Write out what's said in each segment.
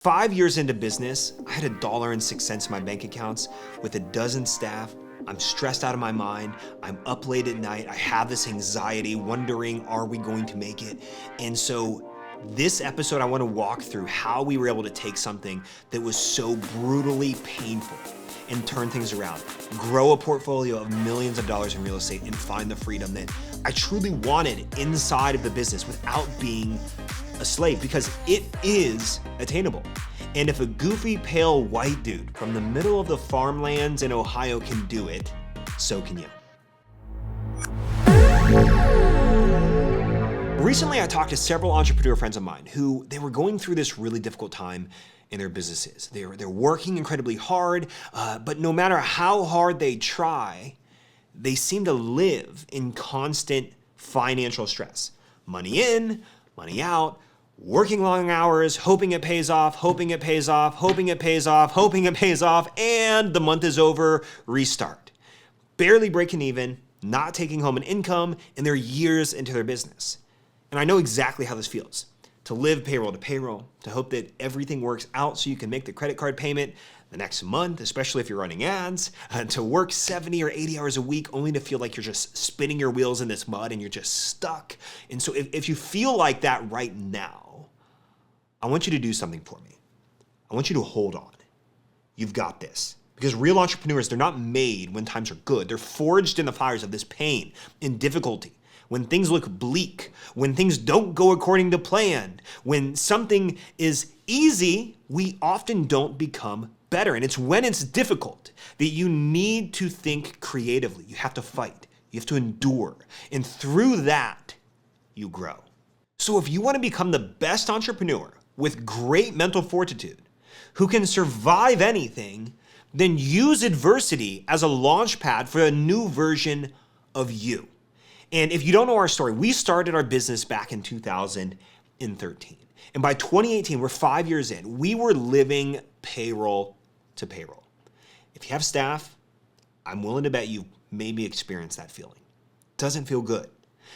5 years into business, I had $1.06 in my bank accounts with a dozen staff. I'm stressed out of my mind. I'm up late at night. I have this anxiety, wondering, are we going to make it? And so this episode, I want to walk through how we were able to take something that was so brutally painful and turn things around, grow a portfolio of millions of dollars in real estate, and find the freedom that I truly wanted inside of the business without being a slave, because it is attainable. And if a goofy, pale white dude from the middle of the farmlands in Ohio can do it, so can you. Recently, I talked to several entrepreneur friends of mine who they were going through this really difficult time in their businesses. They're working incredibly hard, but no matter how hard they try, they seem to live in constant financial stress. Money in, money out, working long hours, hoping it pays off, hoping it pays off, hoping it pays off, hoping it pays off, and the month is over, restart. Barely breaking even, not taking home an income, and they're years into their business. And I know exactly how this feels. To live payroll to payroll, to hope that everything works out so you can make the credit card payment the next month, especially if you're running ads, to work 70 or 80 hours a week only to feel like you're just spinning your wheels in this mud and you're just stuck. And so if you feel like that right now, I want you to do something for me. I want you to hold on. You've got this. Because real entrepreneurs, they're not made when times are good. They're forged in the fires of this pain and difficulty. When things look bleak, when things don't go according to plan, when something is easy, we often don't become better. And it's when it's difficult that you need to think creatively. You have to fight. You have to endure. And through that, you grow. So if you want to become the best entrepreneur with great mental fortitude, who can survive anything, then use adversity as a launch pad for a new version of you. And if you don't know our story, we started our business back in 2013. And by 2018, we're 5 years in, we were living payroll to payroll. If you have staff, I'm willing to bet you maybe experienced that feeling. Doesn't feel good.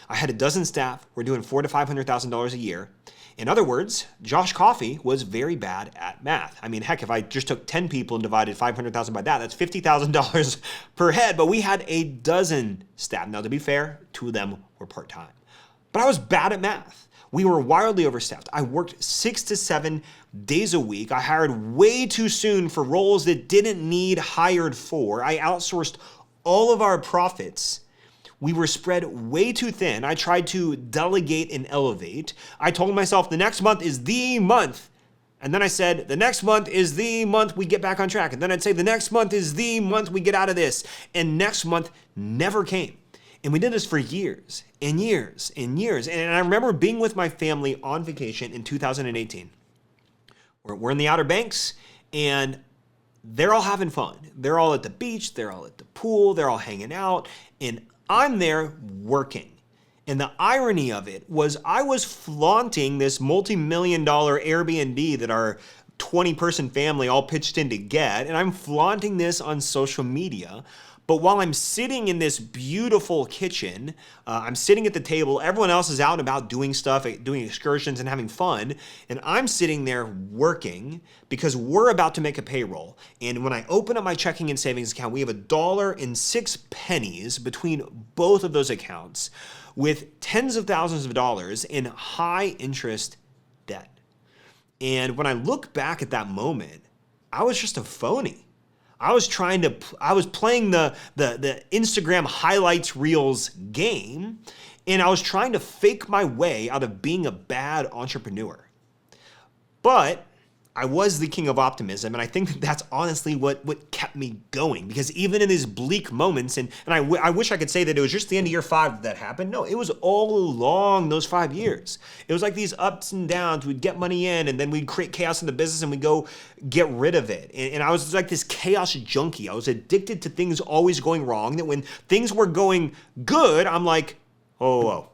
I had a dozen staff. We're doing $400,000 to $500,000 a year. In other words, Josh Coffey was very bad at math. I mean, heck, if I just took 10 people and divided 500,000 by that, that's $50,000 per head, but we had a dozen staff. Now, to be fair, 2 of them were part-time. But I was bad at math. We were wildly overstaffed. I worked 6 to 7 days a week. I hired way too soon for roles that didn't need hired for. I outsourced all of our profits. We were spread way too thin. I tried to delegate and elevate. I told myself the next month is the month. And then I said, the next month is the month we get back on track. And then I'd say, the next month is the month we get out of this. And next month never came. And we did this for years and years and years. And I remember being with my family on vacation in 2018. We're in the Outer Banks and they're all having fun. They're all at the beach. They're all at the pool. They're all hanging out. And I'm there working. And the irony of it was I was flaunting this multi-million-dollar Airbnb that our 20-person family all pitched in to get. And I'm flaunting this on social media. But while I'm sitting in this beautiful kitchen, I'm sitting at the table, everyone else is out and about doing stuff, doing excursions and having fun. And I'm sitting there working because we're about to make a payroll. And when I open up my checking and savings account, we have $1.06 between both of those accounts with tens of thousands of dollars in high interest debt. And when I look back at that moment, I was just a phony. I was playing the Instagram highlights reels game, and I was trying to fake my way out of being a bad entrepreneur. But I was the king of optimism, and I think that's honestly what kept me going, because even in these bleak moments, and I wish I could say that it was just the end of year 5 that happened. No, it was all along those 5 years. It was like these ups and downs. We'd get money in, and then we'd create chaos in the business, and we'd go get rid of it. And I was like this chaos junkie. I was addicted to things always going wrong, that when things were going good, I'm like, oh.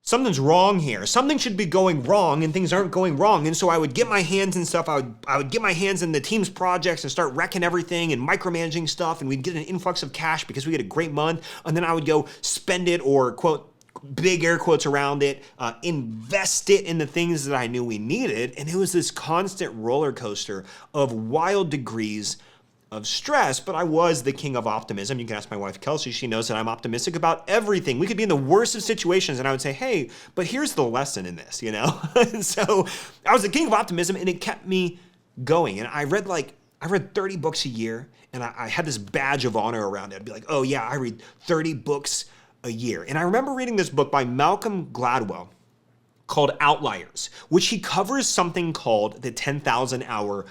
Something's wrong here. Something should be going wrong and things aren't going wrong. And so I would get my hands in stuff. I would get my hands in the team's projects and start wrecking everything and micromanaging stuff. And we'd get an influx of cash because we had a great month. And then I would go spend it or quote, big air quotes around it, invest it in the things that I knew we needed. And it was this constant roller coaster of wild degrees of stress, but I was the king of optimism. You can ask my wife, Kelsey. She knows that I'm optimistic about everything. We could be in the worst of situations and I would say, hey, but here's the lesson in this, you know? So I was the king of optimism and it kept me going. And I read 30 books a year and I had this badge of honor around it. I'd be like, oh yeah, I read 30 books a year. And I remember reading this book by Malcolm Gladwell called Outliers, which he covers something called the 10,000 hour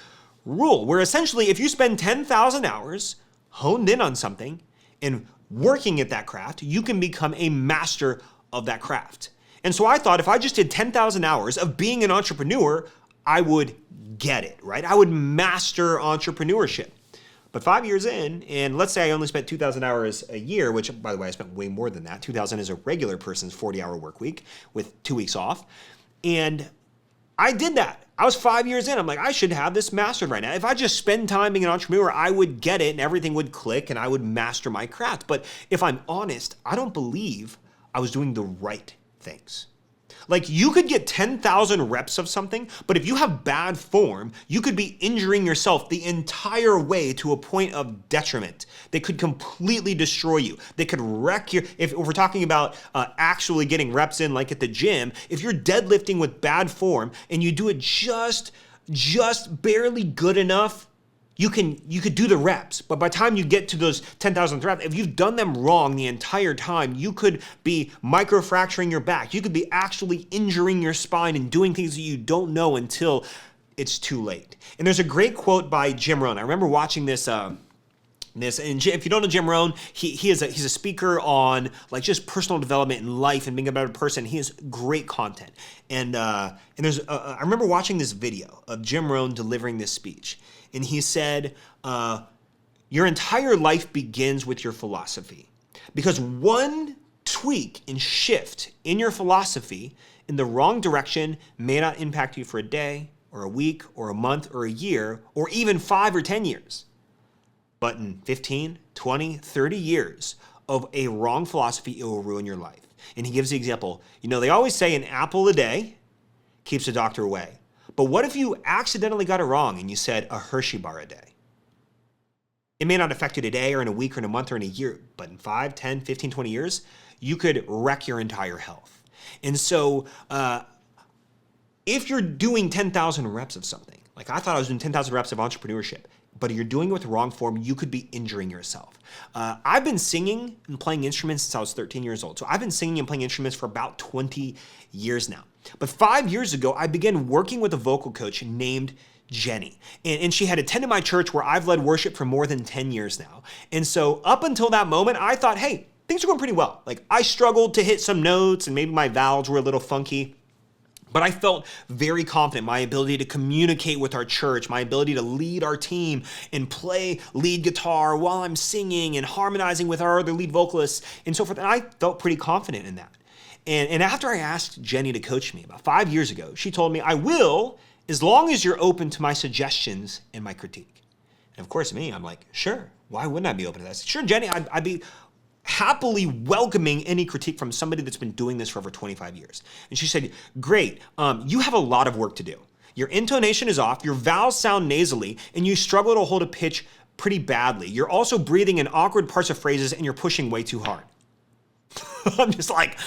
rule, where essentially if you spend 10,000 hours honed in on something and working at that craft, you can become a master of that craft. And so I thought if I just did 10,000 hours of being an entrepreneur, I would get it, right? I would master entrepreneurship. But 5 years in, and let's say I only spent 2,000 hours a year, which by the way, I spent way more than that. 2,000 is a regular person's 40-hour work week with 2 weeks off. And I did that. I was 5 years in. I'm like, I should have this mastered right now. If I just spend time being an entrepreneur, I would get it and everything would click and I would master my craft. But if I'm honest, I don't believe I was doing the right things. Like you could get 10,000 reps of something, but if you have bad form, you could be injuring yourself the entire way to a point of detriment. They could completely destroy you. They could wreck your, if we're talking about actually getting reps in like at the gym, if you're deadlifting with bad form and you do it just barely good enough, you could do the reps, but by the time you get to those 10,000 reps, if you've done them wrong the entire time, you could be microfracturing your back. You could be actually injuring your spine and doing things that you don't know until it's too late. And there's a great quote by Jim Rohn. I remember watching this. And if you don't know Jim Rohn, he's a speaker on like just personal development in life and being a better person. He has great content. And I remember watching this video of Jim Rohn delivering this speech. And he said, your entire life begins with your philosophy. Because one tweak and shift in your philosophy in the wrong direction may not impact you for a day or a week or a month or a year or even 5 or 10 years. But in 15, 20, 30 years of a wrong philosophy, it will ruin your life. And he gives the example, they always say an apple a day keeps the doctor away. But what if you accidentally got it wrong and you said a Hershey bar a day? It may not affect you today or in a week or in a month or in a year, but in 5, 10, 15, 20 years, you could wreck your entire health. And so if you're doing 10,000 reps of something, like I thought I was doing 10,000 reps of entrepreneurship, but you're doing it with the wrong form, you could be injuring yourself. I've been singing and playing instruments since I was 13 years old. So I've been singing and playing instruments for about 20 years now. But 5 years ago, I began working with a vocal coach named Jenny. And she had attended my church where I've led worship for more than 10 years now. And so up until that moment, I thought, hey, things are going pretty well. Like I struggled to hit some notes and maybe my vowels were a little funky. But I felt very confident, my ability to communicate with our church, my ability to lead our team and play lead guitar while I'm singing and harmonizing with our other lead vocalists and so forth. And I felt pretty confident in that. And after I asked Jenny to coach me about 5 years ago, she told me, I will, as long as you're open to my suggestions and my critique. And of course, me, I'm like, sure, why wouldn't I be open to that? Sure, Jenny, I'd be happily welcoming any critique from somebody that's been doing this for over 25 years. And she said, great, you have a lot of work to do. Your intonation is off, your vowels sound nasally, and you struggle to hold a pitch pretty badly. You're also breathing in awkward parts of phrases and you're pushing way too hard. I'm just like,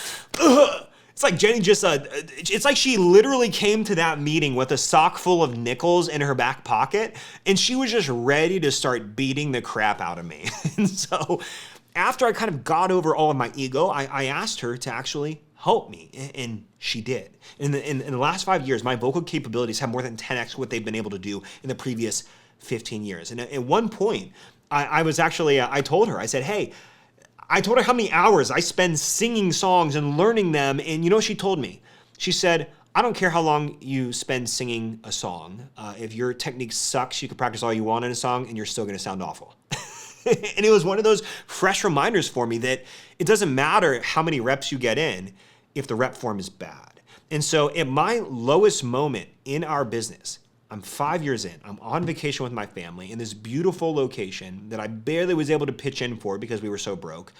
ugh. It's like Jenny it's like she literally came to that meeting with a sock full of nickels in her back pocket, and she was just ready to start beating the crap out of me. And so after I kind of got over all of my ego, I asked her to actually help me, and she did. In the last 5 years, my vocal capabilities have more than 10x what they've been able to do in the previous 15 years. And at one point, I told her, I said, hey, I told her how many hours I spend singing songs and learning them, and you know what she told me? She said, I don't care how long you spend singing a song. If your technique sucks, you can practice all you want in a song, and you're still gonna sound awful. And it was one of those fresh reminders for me that it doesn't matter how many reps you get in if the rep form is bad. And so at my lowest moment in our business, I'm 5 years in, I'm on vacation with my family in this beautiful location that I barely was able to pitch in for because we were so broke.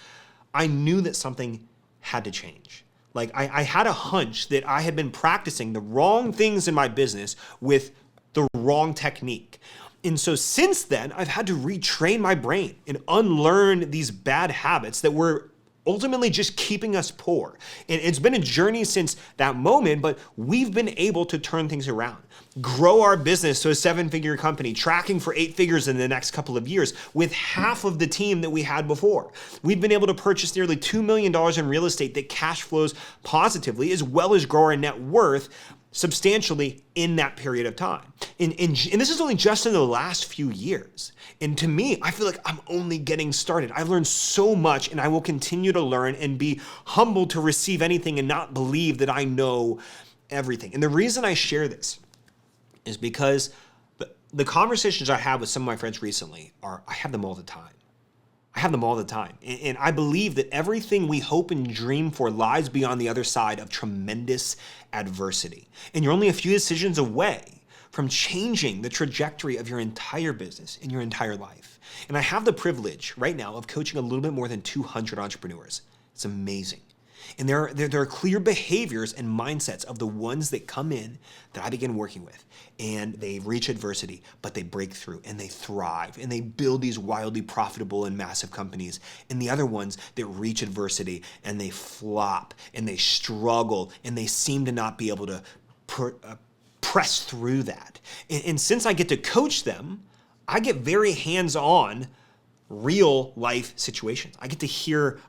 I knew that something had to change. Like I had a hunch that I had been practicing the wrong things in my business with the wrong technique. And so since then, I've had to retrain my brain and unlearn these bad habits that were ultimately just keeping us poor. And it's been a journey since that moment, but we've been able to turn things around, grow our business to a 7-figure company, tracking for 8 figures in the next couple of years with half of the team that we had before. We've been able to purchase nearly $2 million in real estate that cash flows positively, as well as grow our net worth substantially in that period of time. And this is only just in the last few years. And to me, I feel like I'm only getting started. I've learned so much, and I will continue to learn and be humbled to receive anything and not believe that I know everything. And the reason I share this is because the conversations I have with some of my friends recently I have them all the time. I have them all the time. And I believe that everything we hope and dream for lies beyond the other side of tremendous adversity. And you're only a few decisions away from changing the trajectory of your entire business and your entire life. And I have the privilege right now of coaching a little bit more than 200 entrepreneurs. It's amazing. And there are clear behaviors and mindsets of the ones that come in that I begin working with. And they reach adversity, but they break through and they thrive and they build these wildly profitable and massive companies. And the other ones that reach adversity and they flop and they struggle and they seem to not be able to press through that. And since I get to coach them, I get very hands-on real life situations. I get to hear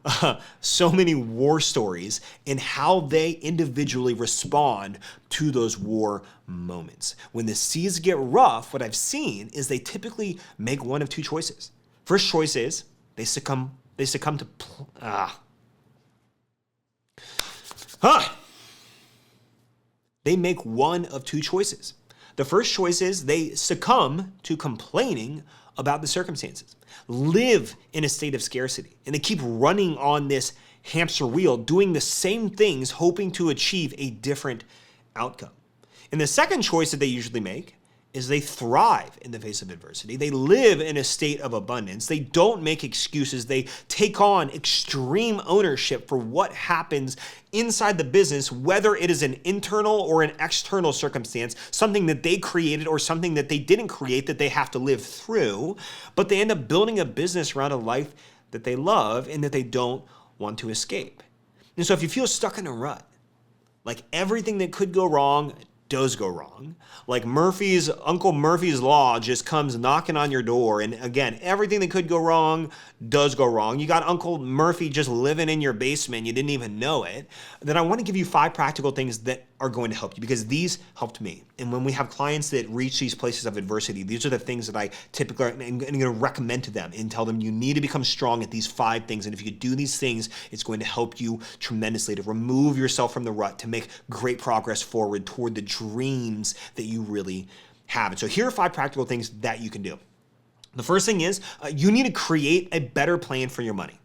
so many war stories and how they individually respond to those war moments. When the seas get rough, what I've seen is they typically make one of two choices. First choice is they succumb to They make one of two choices. The first choice is they succumb to complaining about the circumstances, live in a state of scarcity, and they keep running on this hamster wheel, doing the same things, hoping to achieve a different outcome. And the second choice that they usually make is they thrive in the face of adversity. They live in a state of abundance. They don't make excuses. They take on extreme ownership for what happens inside the business, whether it is an internal or an external circumstance, something that they created or something that they didn't create that they have to live through, but they end up building a business around a life that they love and that they don't want to escape. And so if you feel stuck in a rut, like everything that could go wrong does go wrong. Like Uncle Murphy's Law just comes knocking on your door. And again, everything that could go wrong does go wrong. You got Uncle Murphy just living in your basement. You didn't even know it. Then I want to give you 5 practical things that are going to help you because these helped me. And when we have clients that reach these places of adversity, these are the things that I typically am going to recommend to them and tell them you need to become strong at these 5 things. And if you do these things, it's going to help you tremendously to remove yourself from the rut, to make great progress forward toward the dreams that you really have. And so here are 5 practical things that you can do. The first thing is you need to create a better plan for your money.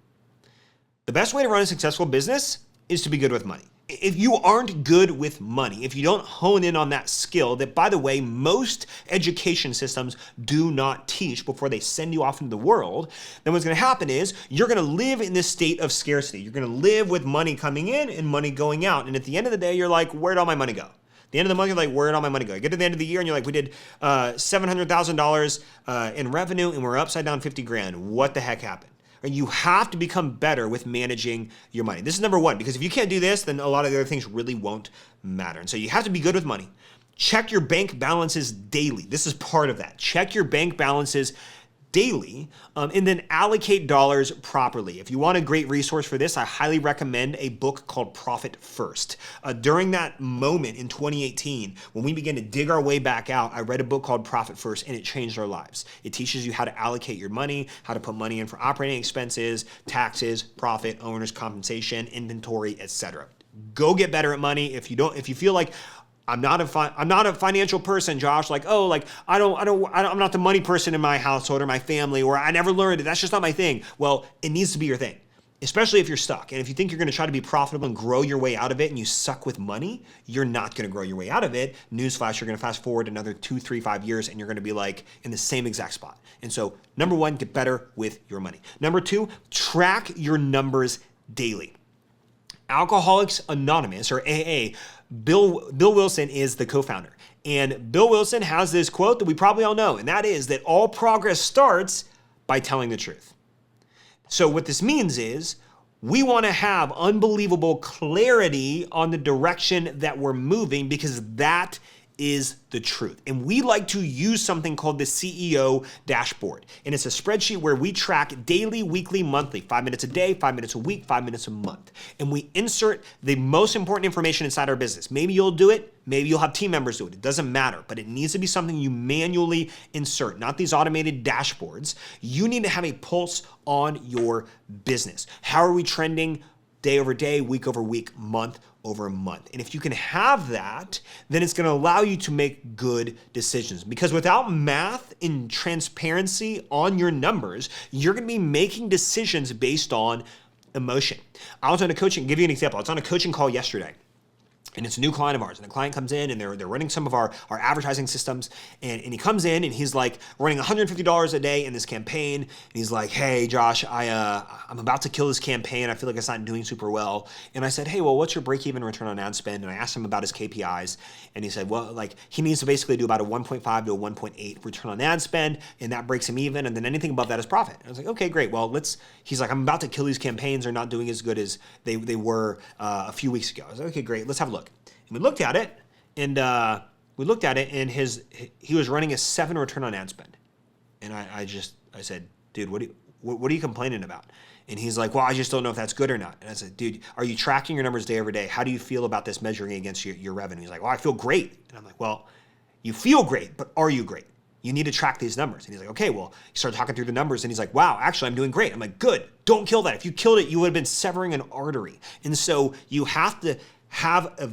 The best way to run a successful business is to be good with money. If you aren't good with money, if you don't hone in on that skill that, by the way, most education systems do not teach before they send you off into the world, then what's going to happen is you're going to live in this state of scarcity. You're going to live with money coming in and money going out. And at the end of the day, you're like, where'd all my money go? At the end of the month, you're like, where'd all my money go? You get to the end of the year and you're like, we did $700,000 in revenue and we're upside down 50 grand. What the heck happened? You have to become better with managing your money. This is number 1, because if you can't do this, then a lot of the other things really won't matter. And so you have to be good with money. Check your bank balances daily. This is part of that. Check your bank balances daily, and then allocate dollars properly. If you want a great resource for this, I highly recommend a book called Profit First. During that moment in 2018, when we began to dig our way back out, I read a book called Profit First, and it changed our lives. It teaches you how to allocate your money, how to put money in for operating expenses, taxes, profit, owner's compensation, inventory, etc. Go get better at money. If you feel like I'm not a financial person, Josh. I'm not the money person in my household or my family, or I never learned it. That's just not my thing. Well, it needs to be your thing, especially if you're stuck. And if you think you're going to try to be profitable and grow your way out of it and you suck with money, you're not going to grow your way out of it. Newsflash, you're going to fast forward another 2, 3, 5 years and you're going to be like in the same exact spot. And so number 1, get better with your money. Number 2, track your numbers daily. Alcoholics Anonymous, or AA, Bill Wilson is the co-founder. And Bill Wilson has this quote that we probably all know, and that is that all progress starts by telling the truth. So what this means is we want to have unbelievable clarity on the direction that we're moving, because that is the truth. And we like to use something called the CEO dashboard. And it's a spreadsheet where we track daily, weekly, monthly, 5 minutes a day, 5 minutes a week, 5 minutes a month. And we insert the most important information inside our business. Maybe you'll do it. Maybe you'll have team members do it. It doesn't matter, but it needs to be something you manually insert, not these automated dashboards. You need to have a pulse on your business. How are we trending day over day, week over week, month over month? And if you can have that, then it's going to allow you to make good decisions. Because without math and transparency on your numbers, you're going to be making decisions based on emotion. I was on a coaching, give you an example. I was on a coaching call yesterday. And it's a new client of ours. And the client comes in and they're running some of our advertising systems. And he comes in and he's like running $150 a day in this campaign. And he's like, hey, Josh, I'm about to kill this campaign. I feel like it's not doing super well. And I said, hey, well, what's your break-even return on ad spend? And I asked him about his KPIs. And he said, well, like he needs to basically do about a 1.5 to a 1.8 return on ad spend. And that breaks him even. And then anything above that is profit. And I was like, okay, great. Well, he's like, I'm about to kill these campaigns. They're not doing as good as they were a few weeks ago. I was like, okay, great. Let's have a look. And we looked at it, and he was running a 7 return on ad spend. And I said, dude, what are you complaining about? And he's like, well, I just don't know if that's good or not. And I said, dude, are you tracking your numbers day over day? How do you feel about this measuring against your revenue? He's like, well, I feel great. And I'm like, well, you feel great, but are you great? You need to track these numbers. And he's like, okay, well, he started talking through the numbers and he's like, wow, actually, I'm doing great. I'm like, good, don't kill that. If you killed it, you would have been severing an artery. And so you have to have a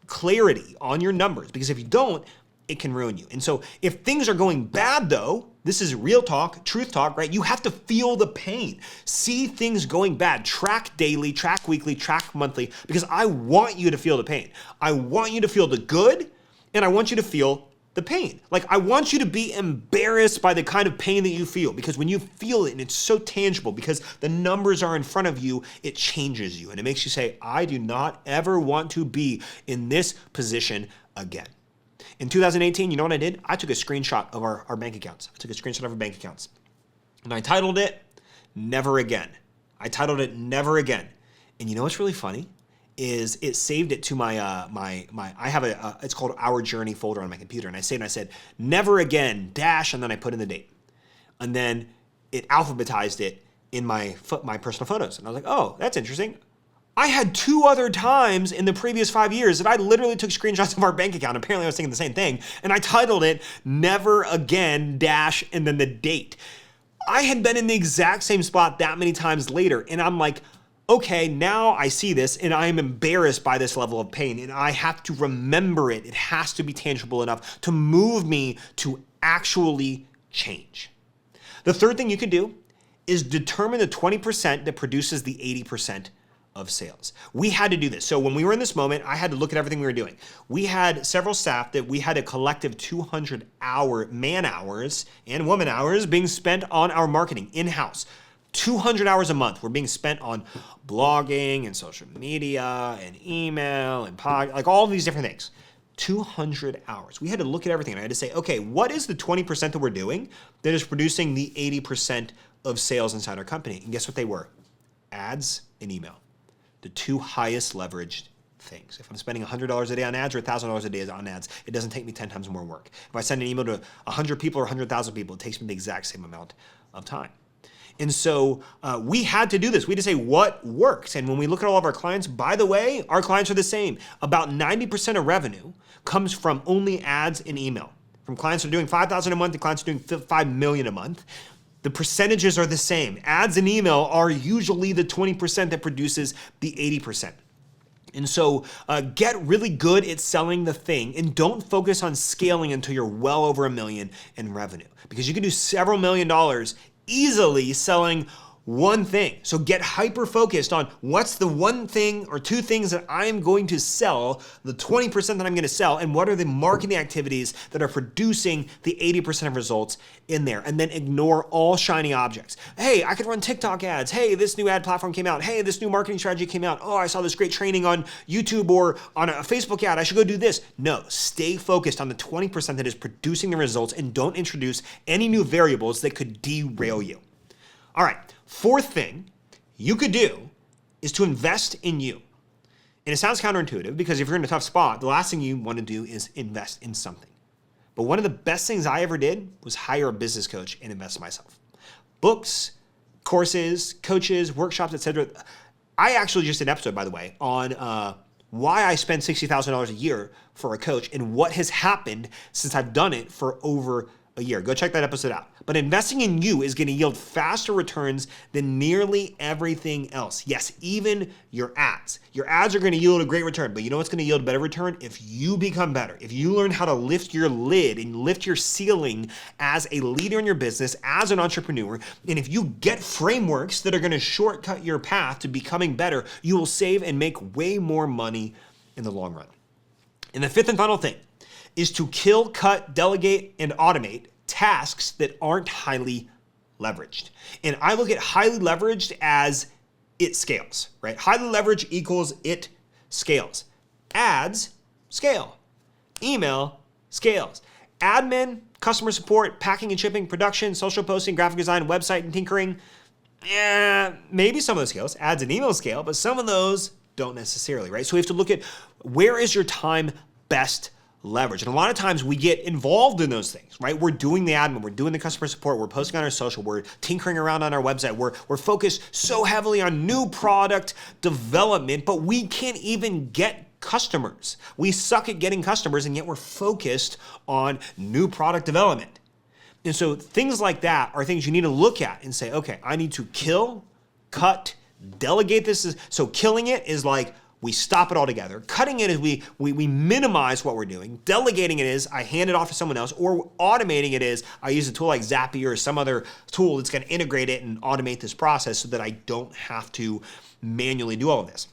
clarity on your numbers, because if you don't, it can ruin you. And so if things are going bad though, this is real talk, truth talk, right? You have to feel the pain. See things going bad. Track daily, track weekly, track monthly, because I want you to feel the pain. I want you to feel the good, and I want you to feel the pain. Like I want you to be embarrassed by the kind of pain that you feel, because when you feel it and it's so tangible, because the numbers are in front of you, it changes you and it makes you say, I do not ever want to be in this position again. In 2018, you know what I did? I took a screenshot of our bank accounts. And I titled it, Never Again. And you know what's really funny? Is it saved it to my I have it's called Our Journey folder on my computer, and I said never again dash, and then I put in the date, and then it alphabetized it in my personal photos, and I was like, oh, that's interesting. I had 2 other times in the previous 5 years that I literally took screenshots of our bank account. Apparently I was thinking the same thing, and I titled it Never Again dash and then the date. I had been in the exact same spot that many times later, and I'm like, okay, now I see this and I am embarrassed by this level of pain, and I have to remember it. It has to be tangible enough to move me to actually change. The third thing you can do is determine the 20% that produces the 80% of sales. We had to do this. So when we were in this moment, I had to look at everything we were doing. We had several staff that we had a collective 200 man hours and woman hours being spent on our marketing in-house. 200 hours a month were being spent on blogging and social media and email and like all of these different things. 200 hours. We had to look at everything, and I had to say, okay, what is the 20% that we're doing that is producing the 80% of sales inside our company? And guess what they were? Ads and email. The 2 highest leveraged things. If I'm spending $100 a day on ads or $1,000 a day on ads, it doesn't take me 10 times more work. If I send an email to 100 people or 100,000 people, it takes me the exact same amount of time. And so we had to do this. We had to say what works. And when we look at all of our clients, by the way, our clients are the same. About 90% of revenue comes from only ads and email. From clients who are doing $5,000 a month to clients who are doing $5 million a month. The percentages are the same. Ads and email are usually the 20% that produces the 80%. And so get really good at selling the thing, and don't focus on scaling until you're well over $1 million in revenue, because you can do several $1 million easily selling one thing. So get hyper focused on what's the one thing or two things that I am going to sell, the 20% that I'm going to sell, and what are the marketing activities that are producing the 80% of results in there. And then ignore all shiny objects. Hey, I could run TikTok ads. Hey, this new ad platform came out. Hey, this new marketing strategy came out. Oh, I saw this great training on YouTube or on a Facebook ad. I should go do this. No, stay focused on the 20% that is producing the results and don't introduce any new variables that could derail you. All right, fourth thing you could do is to invest in you. And it sounds counterintuitive because if you're in a tough spot, the last thing you want to do is invest in something. But one of the best things I ever did was hire a business coach and invest in myself. Books, courses, coaches, workshops, etc. I actually just did an episode, by the way, on why I spend $60,000 a year for a coach and what has happened since I've done it for over a year. Go check that episode out. But investing in you is going to yield faster returns than nearly everything else. Yes, even your ads. Your ads are going to yield a great return, but you know what's going to yield a better return? If you become better, if you learn how to lift your lid and lift your ceiling as a leader in your business, as an entrepreneur, and if you get frameworks that are going to shortcut your path to becoming better, you will save and make way more money in the long run. And the fifth and final thing is to kill, cut, delegate, and automate tasks that aren't highly leveraged. And I look at highly leveraged as it scales, right? Highly leveraged equals it scales. Ads scale. Email scales. Admin, customer support, packing and shipping, production, social posting, graphic design, website and tinkering. Maybe some of those scales, ads and email scale, but some of those don't necessarily, right? So we have to look at where is your time best leverage. And a lot of times we get involved in those things, right? We're doing the admin, we're doing the customer support, we're posting on our social, we're tinkering around on our website, we're focused so heavily on new product development, but we can't even get customers. We suck at getting customers, and yet we're focused on new product development. And so things like that are things you need to look at and say, okay, I need to kill, cut, delegate this. So killing it is like, we stop it all together. Cutting it is we minimize what we're doing. Delegating it is I hand it off to someone else, or automating it is I use a tool like Zapier or some other tool that's going to integrate it and automate this process so that I don't have to manually do all of this.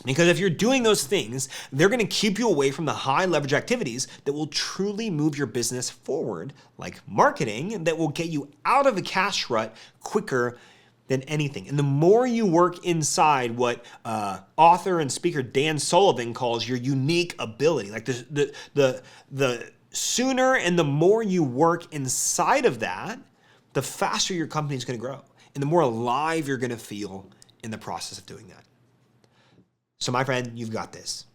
Because if you're doing those things, they're going to keep you away from the high leverage activities that will truly move your business forward, like marketing, that will get you out of the cash rut quicker than anything. And the more you work inside what author and speaker Dan Sullivan calls your unique ability, like the sooner and the more you work inside of that, the faster your company is going to grow and the more alive you're going to feel in the process of doing that. So my friend, you've got this.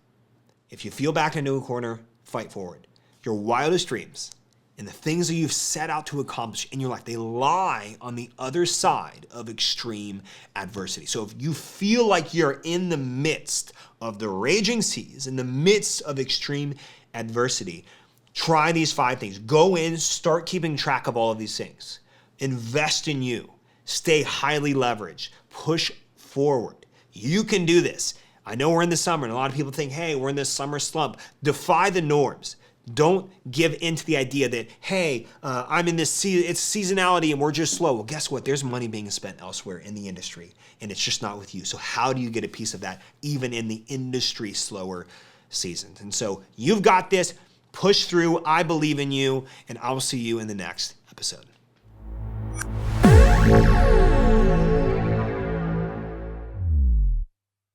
If you feel back into a corner, fight forward. Your wildest dreams and the things that you've set out to accomplish in your life, they lie on the other side of extreme adversity. So if you feel like you're in the midst of the raging seas, in the midst of extreme adversity, try these 5 things. Go in, start keeping track of all of these things. Invest in you. Stay highly leveraged. Push forward. You can do this. I know we're in the summer and a lot of people think, hey, we're in this summer slump. Defy the norms. Don't give in to the idea that, hey, I'm in this it's seasonality and we're just slow. Well, guess what? There's money being spent elsewhere in the industry and it's just not with you. So how do you get a piece of that even in the industry slower seasons? And so you've got this. Push through. I believe in you, and I will see you in the next episode.